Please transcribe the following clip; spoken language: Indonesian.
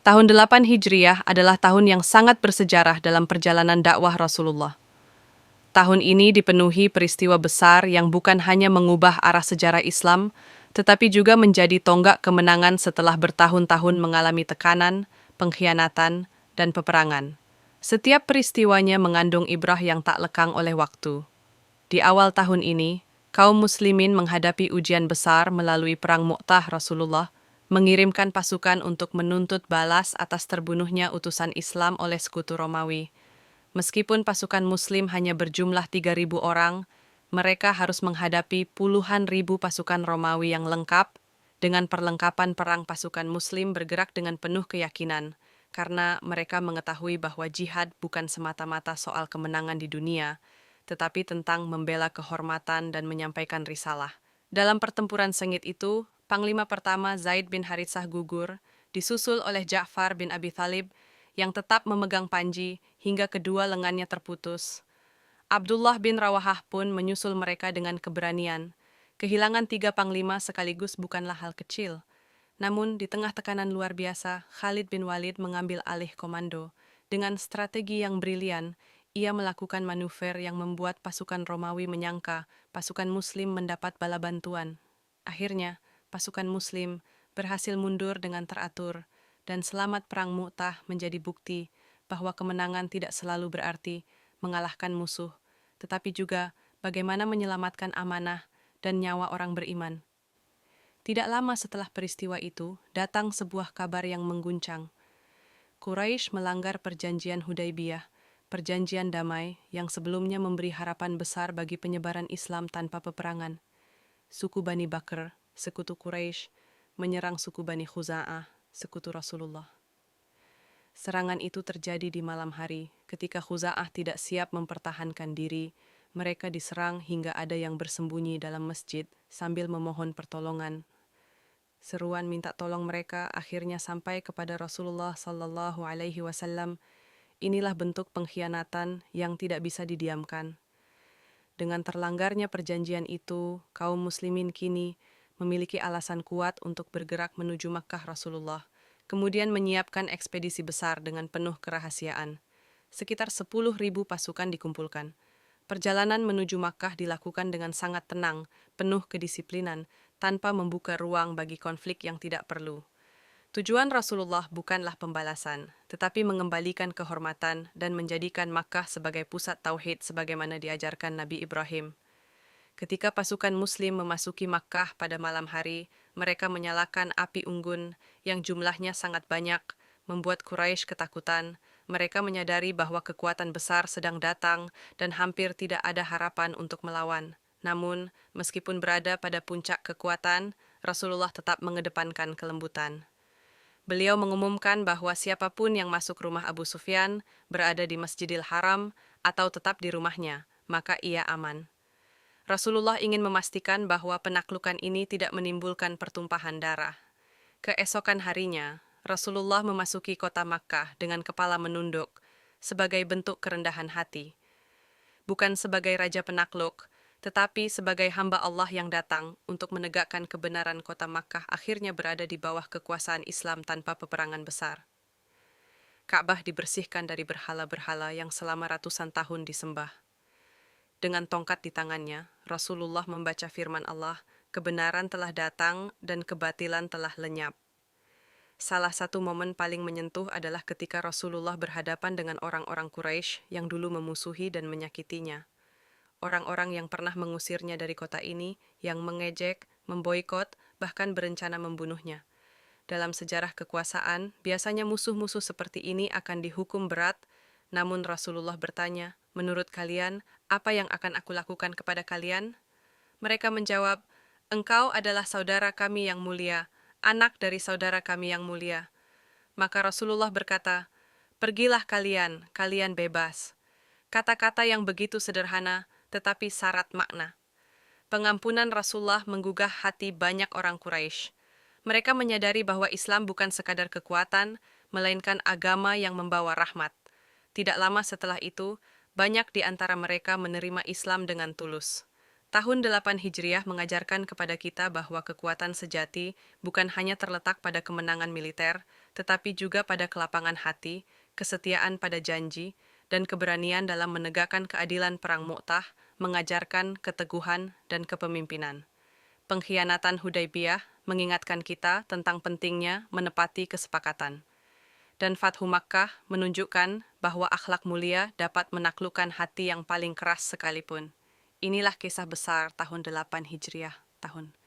Tahun 8 Hijriyah adalah tahun yang sangat bersejarah dalam perjalanan dakwah Rasulullah. Tahun ini dipenuhi peristiwa besar yang bukan hanya mengubah arah sejarah Islam, tetapi juga menjadi tonggak kemenangan setelah bertahun-tahun mengalami tekanan, pengkhianatan, dan peperangan. Setiap peristiwanya mengandung ibrah yang tak lekang oleh waktu. Di awal tahun ini, kaum muslimin menghadapi ujian besar melalui Perang Mu'tah Rasulullah, mengirimkan pasukan untuk menuntut balas atas terbunuhnya utusan Islam oleh sekutu Romawi. Meskipun pasukan Muslim hanya berjumlah 3.000 orang, mereka harus menghadapi puluhan ribu pasukan Romawi yang lengkap, dengan perlengkapan perang pasukan Muslim bergerak dengan penuh keyakinan, karena mereka mengetahui bahwa jihad bukan semata-mata soal kemenangan di dunia, tetapi tentang membela kehormatan dan menyampaikan risalah. Dalam pertempuran sengit itu, Panglima pertama Zaid bin Haritsah gugur, disusul oleh Ja'far bin Abi Thalib yang tetap memegang panji hingga kedua lengannya terputus. Abdullah bin Rawahah pun menyusul mereka dengan keberanian. Kehilangan 3 panglima sekaligus bukanlah hal kecil. Namun, di tengah tekanan luar biasa, Khalid bin Walid mengambil alih komando. Dengan strategi yang brilian, ia melakukan manuver yang membuat pasukan Romawi menyangka pasukan Muslim mendapat bala bantuan. Akhirnya, pasukan Muslim berhasil mundur dengan teratur, dan selamat Perang Mu'tah menjadi bukti bahwa kemenangan tidak selalu berarti mengalahkan musuh, tetapi juga bagaimana menyelamatkan amanah dan nyawa orang beriman. Tidak lama setelah peristiwa itu, datang sebuah kabar yang mengguncang. Quraisy melanggar perjanjian Hudaybiyah, perjanjian damai yang sebelumnya memberi harapan besar bagi penyebaran Islam tanpa peperangan. Suku Bani Bakr, sekutu Quraisy, menyerang suku Bani Khuza'ah, sekutu Rasulullah. Serangan itu terjadi di malam hari, ketika Khuza'ah tidak siap mempertahankan diri. Mereka diserang hingga ada yang bersembunyi dalam masjid sambil memohon pertolongan. Seruan minta tolong mereka akhirnya sampai kepada Rasulullah Sallallahu Alaihi Wasallam. Inilah bentuk pengkhianatan yang tidak bisa didiamkan. Dengan terlanggarnya perjanjian itu, kaum muslimin kini memiliki alasan kuat untuk bergerak menuju Makkah Rasulullah, kemudian menyiapkan ekspedisi besar dengan penuh kerahasiaan. Sekitar 10.000 pasukan dikumpulkan. Perjalanan menuju Makkah dilakukan dengan sangat tenang, penuh kedisiplinan, tanpa membuka ruang bagi konflik yang tidak perlu. Tujuan Rasulullah bukanlah pembalasan, tetapi mengembalikan kehormatan dan menjadikan Makkah sebagai pusat tauhid sebagaimana diajarkan Nabi Ibrahim. Ketika pasukan Muslim memasuki Makkah pada malam hari, mereka menyalakan api unggun yang jumlahnya sangat banyak, membuat Quraisy ketakutan. Mereka menyadari bahwa kekuatan besar sedang datang dan hampir tidak ada harapan untuk melawan. Namun, meskipun berada pada puncak kekuatan, Rasulullah tetap mengedepankan kelembutan. Beliau mengumumkan bahwa siapapun yang masuk rumah Abu Sufyan berada di Masjidil Haram atau tetap di rumahnya, maka ia aman. Rasulullah ingin memastikan bahwa penaklukan ini tidak menimbulkan pertumpahan darah. Keesokan harinya, Rasulullah memasuki kota Makkah dengan kepala menunduk, sebagai bentuk kerendahan hati. Bukan sebagai raja penakluk, tetapi sebagai hamba Allah yang datang untuk menegakkan kebenaran kota Makkah akhirnya berada di bawah kekuasaan Islam tanpa peperangan besar. Ka'bah dibersihkan dari berhala-berhala yang selama ratusan tahun disembah. Dengan tongkat di tangannya, Rasulullah membaca firman Allah, kebenaran telah datang dan kebatilan telah lenyap. Salah satu momen paling menyentuh adalah ketika Rasulullah berhadapan dengan orang-orang Quraisy yang dulu memusuhi dan menyakitinya. Orang-orang yang pernah mengusirnya dari kota ini, yang mengejek, memboikot, bahkan berencana membunuhnya. Dalam sejarah kekuasaan, biasanya musuh-musuh seperti ini akan dihukum berat, namun Rasulullah bertanya, menurut kalian, apa yang akan aku lakukan kepada kalian? Mereka menjawab, engkau adalah saudara kami yang mulia, anak dari saudara kami yang mulia. Maka Rasulullah berkata, pergilah kalian, kalian bebas. Kata-kata yang begitu sederhana, tetapi syarat makna. Pengampunan Rasulullah menggugah hati banyak orang Quraisy. Mereka menyadari bahwa Islam bukan sekadar kekuatan, melainkan agama yang membawa rahmat. Tidak lama setelah itu, banyak di antara mereka menerima Islam dengan tulus. Tahun 8 Hijriah mengajarkan kepada kita bahwa kekuatan sejati bukan hanya terletak pada kemenangan militer, tetapi juga pada kelapangan hati, kesetiaan pada janji, dan keberanian dalam menegakkan keadilan perang Mu'tah, mengajarkan keteguhan dan kepemimpinan. Pengkhianatan Hudaybiyah mengingatkan kita tentang pentingnya menepati kesepakatan. Dan Fathu Makkah menunjukkan bahwa akhlak mulia dapat menaklukkan hati yang paling keras sekalipun. Inilah kisah besar tahun 8 Hijriah tahun